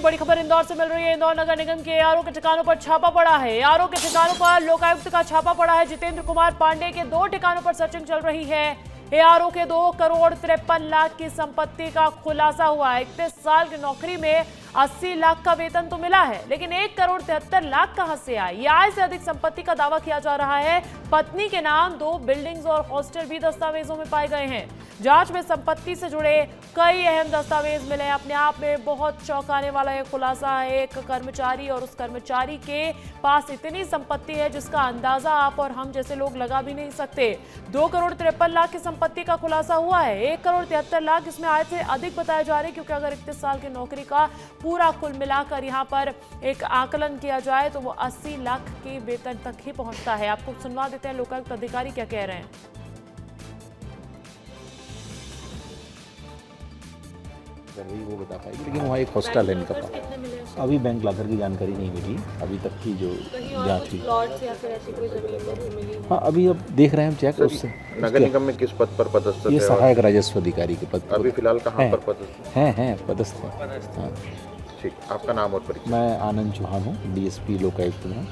बड़ी खबर इंदौर से मिल रही है। इंदौर नगर निगम के एआरओ के ठिकानों पर छापा पड़ा है। एआरओ के ठिकानों पर लोकायुक्त का छापा पड़ा है। जितेंद्र कुमार पांडे के 2 ठिकानों पर सर्चिंग चल रही है। एआरओ के 2 करोड़ 53 लाख की संपत्ति का खुलासा हुआ है। 31 साल की नौकरी में 80 लाख का वेतन तो मिला है, लेकिन 1 करोड़ 73 लाख कहां से आए? ये आय से अधिक संपत्ति का दावा किया जा रहा है। पत्नी के नाम 2 बिल्डिंग्स और हॉस्टल भी दस्तावेजों में पाए गए हैं। जांच में संपत्ति से जुड़े कई अहम दस्तावेज मिले हैं। अपने आप में बहुत चौंकाने वाला यह खुलासा है। एक कर्मचारी और उस कर्मचारी के पास इतनी संपत्ति है जिसका अंदाजा आप और हम जैसे लोग लगा भी नहीं सकते। 2 करोड़ 53 लाख की संपत्ति का खुलासा हुआ है। 1 करोड़ 73 लाख इसमें आय से अधिक बताए जा रहे हैं, क्योंकि अगर 31 साल की नौकरी का पूरा कुल मिलाकर यहाँ पर एक आकलन किया जाए तो वो 80 लाख के वेतन तक ही पहुंचता है। आपको सुनवा देते हैं लोकायुक्त अधिकारी क्या कह रहे हैं। वो बता पाएगी, लेकिन वहाँ एक हॉस्टल है इनका पास। अभी बैंक लॉकर की जानकारी नहीं मिली अभी तक की जो जांच हुई। हाँ, अभी अब देख रहे हैं हम चेक उससे। नगर निगम में किस पद पर पदस्थ है? ये सहायक राजस्व अधिकारी के पद पर अभी फिलहाल कहाँ पर पदस्थ हैं? पदस्थ है। हाँ ठीक, आपका नाम और परिचय? मैं आनंद चौहान हूँ, डीएसपी लोकायुक्त में।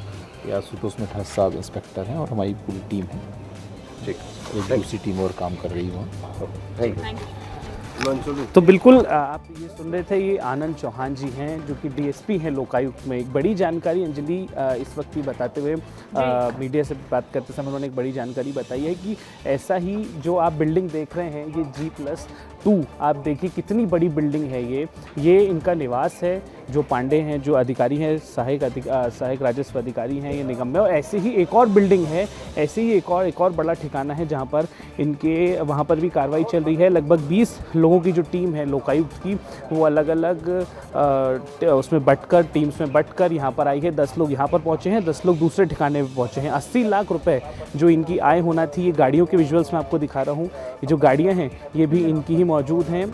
या आशुतोष मिठास साहब इंस्पेक्टर हैं और हमारी पूरी टीम है। ठीक, एक दूसरी टीम और काम कर रही हूँ। Thank you. तो बिल्कुल आप ये सुन रहे थे, ये आनंद चौहान जी हैं जो कि डीएसपी हैं लोकायुक्त में। एक बड़ी जानकारी अंजलि इस वक्त ही बताते हुए मीडिया से बात करते समय उन्होंने एक बड़ी जानकारी बताई है कि ऐसा ही जो आप बिल्डिंग देख रहे हैं ये G+2, आप देखिए कितनी बड़ी बिल्डिंग है ये इनका निवास है। जो पांडे हैं, जो अधिकारी हैं, सहायक राजस्व अधिकारी हैं ये निगम में। और ऐसे ही एक और बिल्डिंग है, ऐसे ही एक और बड़ा ठिकाना है जहाँ पर इनके वहाँ पर भी कार्रवाई चल रही है। लगभग 20 लोगों की जो टीम है लोकायुक्त की, वो अलग अलग उसमें बंटकर टीम्स में बंटकर यहाँ पर आई है। 10 लोग यहाँ पर पहुँचे हैं, 10 लोग दूसरे ठिकाने पर पहुँचे हैं। 80 लाख रुपए जो इनकी आय होना थी, ये गाड़ियों के विजुअल्स में आपको दिखा रहा हूँ। ये जो गाड़ियाँ हैं ये भी इनकी ही मौजूद हैं।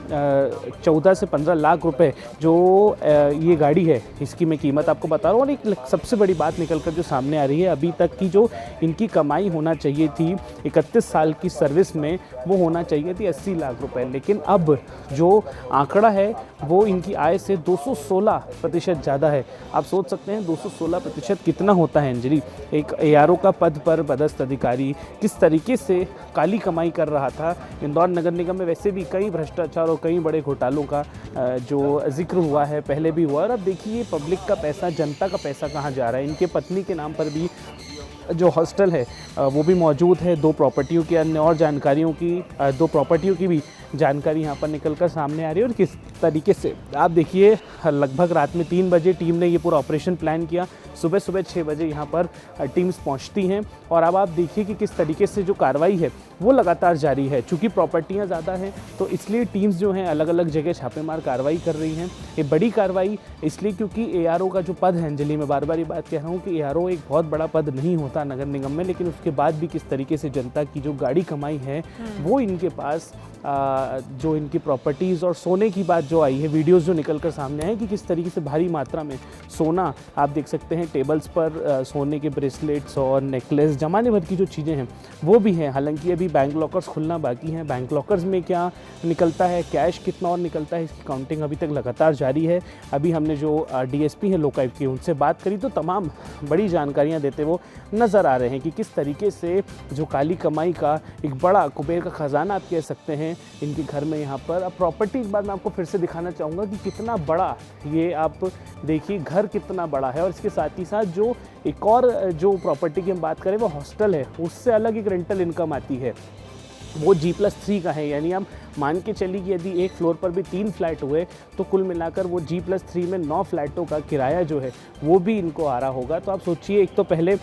14 से 15 लाख रुपए जो ये गाड़ी है इसकी मैं कीमत आपको बता रहा हूँ। और एक सबसे बड़ी बात निकलकर जो सामने आ रही है, अभी तक की जो इनकी कमाई होना चाहिए थी 31 साल की सर्विस में, वो होना चाहिए थी 80 लाख रुपए। लेकिन अब जो आंकड़ा है वो इनकी आय से 216% ज़्यादा है। आप सोच सकते हैं 216% कितना होता है अंजलि। एक एआरओ का पद पर पदस्थ अधिकारी किस तरीके से काली कमाई कर रहा था। इंदौर नगर निगम में वैसे भी कई भ्रष्टाचार और कई बड़े घोटालों का जो जिक्र हुआ है, पहले भी हुआ। और अब देखिए पब्लिक का पैसा, जनता का पैसा कहाँ जा रहा है। इनके पत्नी के नाम पर भी जो हॉस्टल है वो भी मौजूद है। 2 प्रॉपर्टियों की अन्य और जानकारियों की 2 प्रॉपर्टियों की भी जानकारी यहाँ पर निकलकर सामने आ रही है। और किस तरीके से आप देखिए, लगभग रात में 3 बजे टीम ने ये पूरा ऑपरेशन प्लान किया। सुबह 6 बजे यहाँ पर टीम्स पहुँचती हैं। और अब आप देखिए कि किस तरीके से जो कार्रवाई है वो लगातार जारी है। चूँकि प्रॉपर्टियाँ ज़्यादा हैं तो इसलिए टीम्स जो हैं अलग अलग जगह छापेमार कार्रवाई कर रही हैं। ये बड़ी कार्रवाई इसलिए क्योंकि एआरओ का जो पद है अंजलि, मैं बार बार ये बात कह रहा हूँ कि एआरओ एक बहुत बड़ा पद नहीं होता नगर निगम में, लेकिन उसके बाद भी किस तरीके से जनता की जो गाड़ी कमाई है वो इनके पास जो इनकी प्रॉपर्टीज़ और सोने की बात जो आई है, वीडियोस जो निकलकर सामने आए कि किस तरीके से भारी मात्रा में सोना आप देख सकते हैं। टेबल्स पर सोने के ब्रेसलेट्स और नेकलेस, जमाने भर की जो चीज़ें हैं वो भी हैं। हालांकि अभी बैंक लॉकर्स खुलना बाकी हैं। बैंक लॉकर्स में क्या निकलता है, कैश कितना और निकलता है, इसकी काउंटिंग अभी तक लगातार जारी है। अभी हमने जो डीएसपी हैं लोकायुक्त की उनसे बात करी तो तमाम बड़ी जानकारियाँ देते वो नज़र आ रहे हैं कि किस तरीके से जो काली कमाई का एक बड़ा कुबेर का खजाना आप कह सकते हैं इनके घर में यहाँ पर। अब प्रॉपर्टी एक बार मैं आपको फिर से दिखाना चाहूँगा कि कितना बड़ा ये, आप देखिए घर कितना बड़ा है। और इसके साथ ही साथ जो एक और जो प्रॉपर्टी की हम बात करें वो हॉस्टल है, उससे अलग एक रेंटल इनकम आती है, वो G+3 का है। यानी हम मान के चलिए कि यदि एक फ्लोर पर भी 3 फ्लैट हुए तो कुल मिलाकर वो G+3 में 9 फ्लैटों का किराया जो है वो भी इनको आ रहा होगा। तो आप सोचिए, एक तो पहले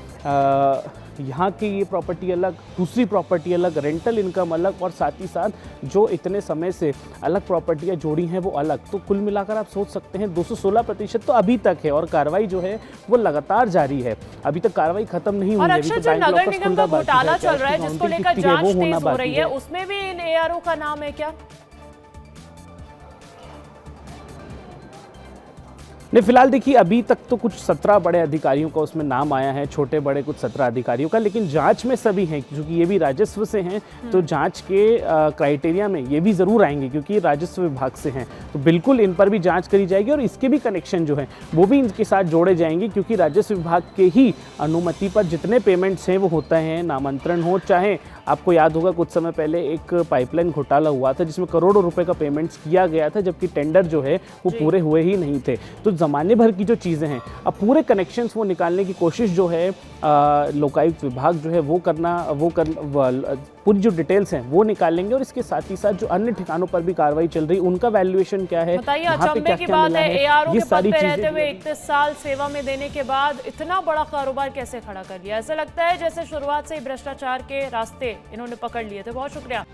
यहाँ की ये प्रॉपर्टी अलग, दूसरी प्रॉपर्टी अलग, रेंटल इनकम अलग, और साथ ही साथ जो इतने समय से अलग प्रॉपर्टियाँ जोड़ी हैं वो अलग। तो कुल मिलाकर आप सोच सकते हैं 216% तो अभी तक है। और कार्रवाई जो है वो लगातार जारी है, अभी तक कार्रवाई खत्म नहीं हुई है। अक्षर, जो नगर निगम का घोटाला चल रहा है जिसको लेकर जांच तेज हो रही है, उसमें भी इन एआरओ का नाम है क्या? नहीं, फिलहाल देखिए अभी तक तो कुछ 17 बड़े अधिकारियों का उसमें नाम आया है, छोटे बड़े कुछ 17 अधिकारियों का, लेकिन जांच में सभी हैं क्योंकि ये भी राजस्व से हैं, तो जांच के क्राइटेरिया में ये भी ज़रूर आएंगे क्योंकि राजस्व विभाग से हैं, तो बिल्कुल इन पर भी जांच करी जाएगी और इसके भी कनेक्शन जो हैं वो भी इनके साथ जोड़े जाएंगे क्योंकि राजस्व विभाग के ही अनुमति पर जितने पेमेंट्स हैं वो होते हैं, नामांतरण हो, चाहे आपको याद होगा कुछ समय पहले एक पाइपलाइन घोटाला हुआ था जिसमें करोड़ों रुपए का पेमेंट्स किया गया था जबकि टेंडर जो है वो पूरे हुए ही नहीं थे। तो ज़माने भर की जो चीज़ें हैं अब पूरे कनेक्शंस वो निकालने की कोशिश जो है लोकायुक्त विभाग जो है वो पूरी जो डिटेल्स हैं वो निकालेंगे और इसके साथ ही साथ जो अन्य ठिकानों पर भी कार्रवाई चल रही उनका वैल्यूएशन क्या है, बताइए। वहाँ पे अचंभे की क्या-क्या बात मिला है, एआरओ ये के पद सारी पे चीजें रहते हुए 31 साल सेवा में देने के बाद इतना बड़ा कारोबार कैसे खड़ा कर लिया? ऐसा लगता है जैसे शुरुआत से ही भ्रष्टाचार के रास्ते इन्होंने पकड़ लिए थे। बहुत शुक्रिया।